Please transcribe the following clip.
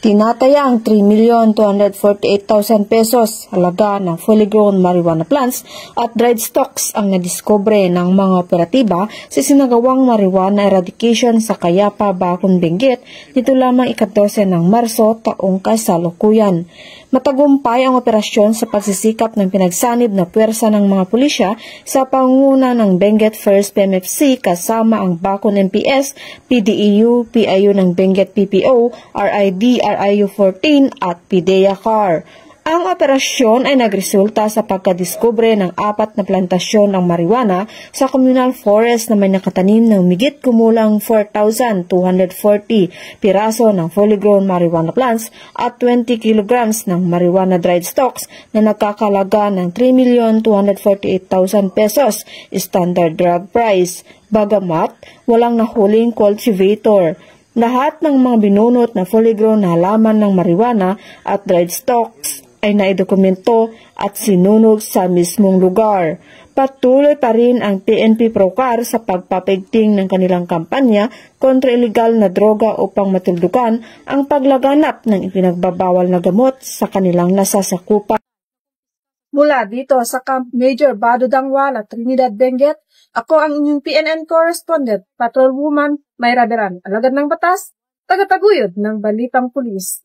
Tinatayang 3,248,000 pesos halaga ng fully grown marijuana plants at dried stocks ang nadiskubre ng mga operatiba sa sinagawang marijuana eradication sa Cayapa, Bacon, Benguet nito lamang ika-12 ng Marso taong kasalukuyan. Matagumpay ang operasyon sa pagsisikap ng pinagsanib na puwersa ng mga pulisya sa pangunguna ng Benguet First PMFC kasama ang Bacon MPS, PDEU, PIU ng Benguet PPO, RID, RIU 14 at PIDEA CAR. Ang operasyon ay nagresulta sa pagkadiskubre ng 4 na plantasyon ng marijuana sa communal forest na may nakatanim ng humigit kumulang 4,240 piraso ng fully grown marijuana plants at 20 kilograms ng marijuana dried stocks na nagkakalaga ng 3,248,000 pesos standard drug price. Bagamat walang nahuling cultivator. Lahat ng mga binunot na fully grown na halaman ng marijuana at dried stocks ay naidokumento at sinunog sa mismong lugar. Patuloy pa rin ang PNP Procar sa pagpapigting ng kanilang kampanya kontra illegal na droga upang matuldukan ang paglaganap ng ipinagbabawal na gamot sa kanilang nasasakupan. Mula dito sa Camp Major Bado Dangwala, Trinidad, Benguet, ako ang inyong PNN correspondent, Patrolwoman Mayra Beran, alagad ng batas, tagataguyod ng Balitang Pulis.